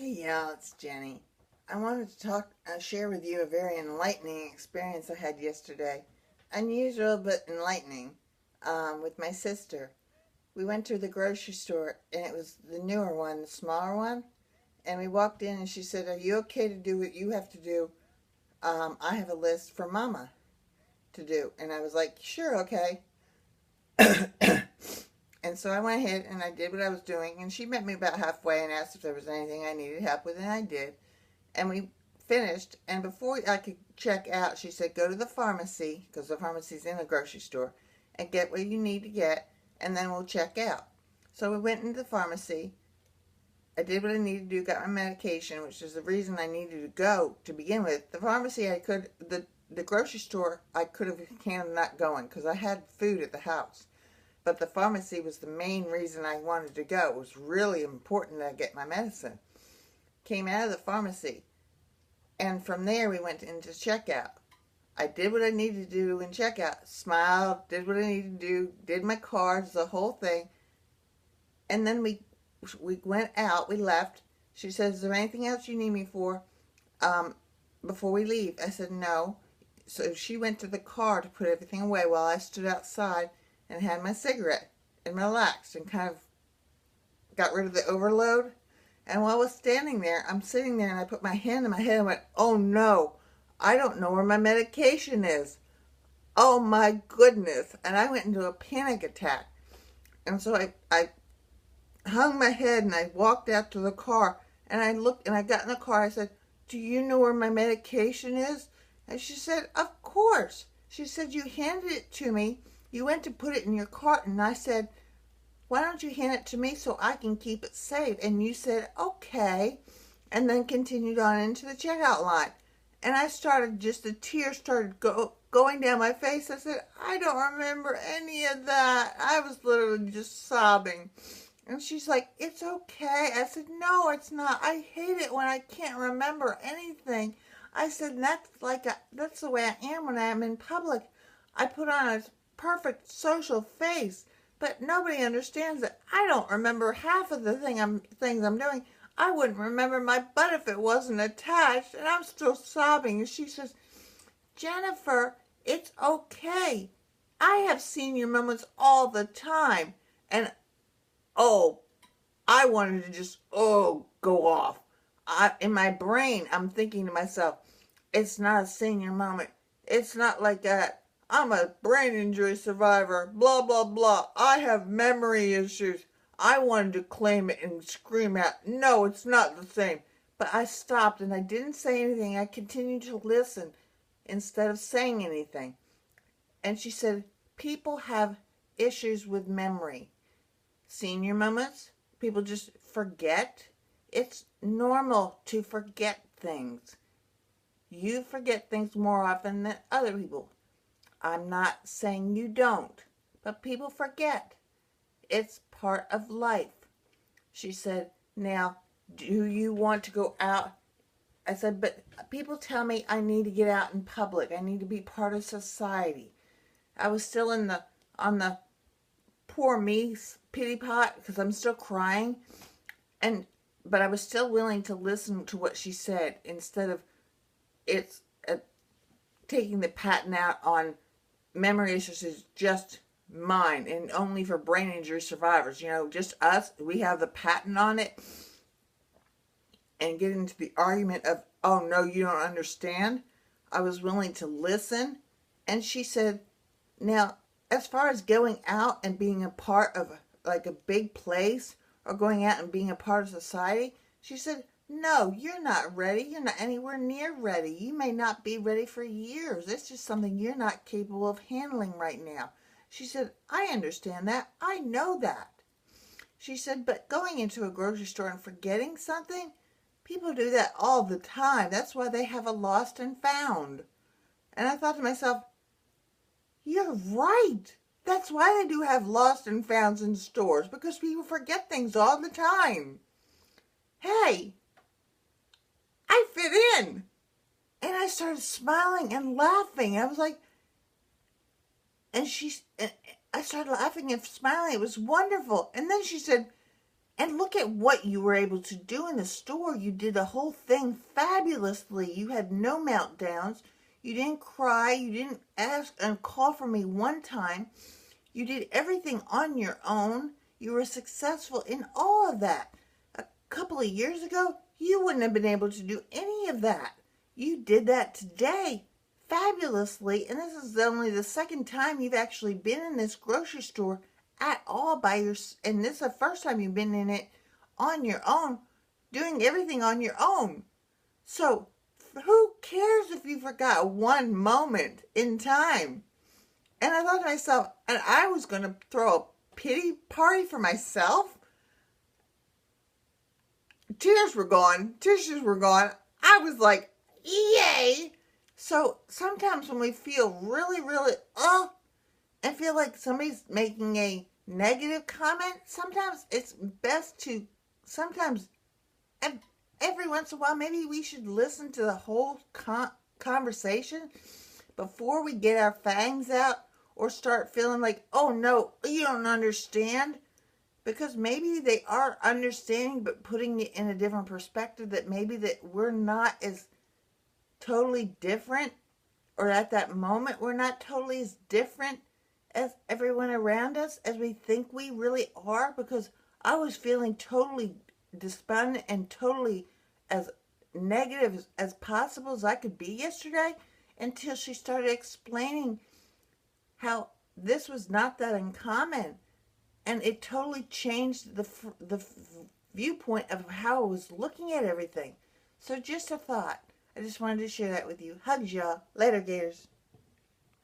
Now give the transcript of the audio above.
Hey y'all, it's Jenny. I wanted to share with you a very enlightening experience I had yesterday. Unusual but enlightening, with my sister. We went to the grocery store and it was the newer one, the smaller one. And we walked in and she said, "Are you okay to do what you have to do? I have a list for Mama to do." And I was like, "Sure, okay." And so I went ahead and I did what I was doing, and she met me about halfway and asked if there was anything I needed help with, and I did. And we finished, and before I could check out, she said, "Go to the pharmacy," because the pharmacy's in the grocery store, "and get what you need to get, and then we'll check out." So we went into the pharmacy. I did what I needed to do, got my medication, which is the reason I needed to go to begin with. The pharmacy, the grocery store, I could have handled not going, because I had food at the house. But the pharmacy was the main reason I wanted to go. It was really important that I get my medicine. Came out of the pharmacy, and from there we went into checkout. I did what I needed to do in checkout. Smiled, did what I needed to do, did my cards, the whole thing. And then we went out, we left. She said, "Is there anything else you need me for before we leave?" I said, "No." So she went to the car to put everything away while I stood outside and had my cigarette and relaxed and kind of got rid of the overload. And while I was standing there, I'm sitting there and I put my hand in my head and went, "Oh no, I don't know where my medication is. Oh my goodness." And I went into a panic attack. And so I hung my head and I walked out to the car and I looked and I got in the car. I said, "Do you know where my medication is?" And she said, "Of course." She said, "You handed it to me. You went to put it in your cart." And I said, "Why don't you hand it to me so I can keep it safe?" And you said, "Okay." And then continued on into the checkout line. And I started, just the tears started going down my face. I said, "I don't remember any of that." I was literally just sobbing. And she's like, "It's okay." I said, "No, it's not. I hate it when I can't remember anything." I said, that's the way I am when I am in public. I put on a perfect social face, but nobody understands that I don't remember half of the things I'm doing. I wouldn't remember my butt if it wasn't attached, and I'm still sobbing. And she says, "Jennifer, it's okay. I have senior moments all the time." And I wanted to just go off. In my brain, I'm thinking to myself, it's not a senior moment. It's not like that. I'm a brain injury survivor, blah, blah, blah. I have memory issues. I wanted to claim it and scream out, "No, it's not the same." But I stopped and I didn't say anything. I continued to listen instead of saying anything. And she said, "People have issues with memory. Senior moments, people just forget. It's normal to forget things. You forget things more often than other people. I'm not saying you don't, but people forget. It's part of life." She said, "Now, do you want to go out?" I said, "But people tell me I need to get out in public. I need to be part of society." I was still on the poor me pity pot because I'm still crying, but I was still willing to listen to what she said instead of taking the patent out on memory issues is just mine and only for brain injury survivors. Just us. We have the patent on it, and get into the argument of, "Oh no, you don't understand." I was willing to listen, and she said, "Now, as far as going out and being a part of like a big place or going out and being a part of society," she said, "No, you're not ready. You're not anywhere near ready. You may not be ready for years. It's just something you're not capable of handling right now." She said, "I understand that. I know that." She said, "But going into a grocery store and forgetting something, people do that all the time. That's why they have a lost and found." And I thought to myself, you're right. That's why they do have lost and founds in stores, because people forget things all the time. Hey, I fit in. And I started smiling and laughing. I was like, and I started laughing and smiling. It was wonderful. And then she said, And look at what you were able to do in the store. You did the whole thing fabulously. You had no meltdowns. You didn't cry. You didn't ask and call for me one time. You did everything on your own. You were successful in all of that. A couple of years ago, you wouldn't have been able to do any of that. You did that today fabulously, and this is only the second time you've actually been in this grocery store at all by yourself, and this is the first time you've been in it on your own, doing everything on your own. So who cares if you forgot one moment in time? And I thought to myself, and I was going to throw a pity party for myself. Tears were gone. Tissues were gone. I was like, yay! So sometimes when we feel really, really, and feel like somebody's making a negative comment, sometimes it's best to, every once in a while, maybe we should listen to the whole conversation before we get our fangs out or start feeling like, oh no, you don't understand. Because maybe they are understanding, but putting it in a different perspective, that maybe that we're not as totally different, or at that moment we're not totally as different as everyone around us as we think we really are. Because I was feeling totally despondent and totally as negative as possible as I could be yesterday, until she started explaining how this was not that uncommon. And it totally changed the viewpoint of how I was looking at everything. So just a thought. I just wanted to share that with you. Hugs, y'all. Later, Gators.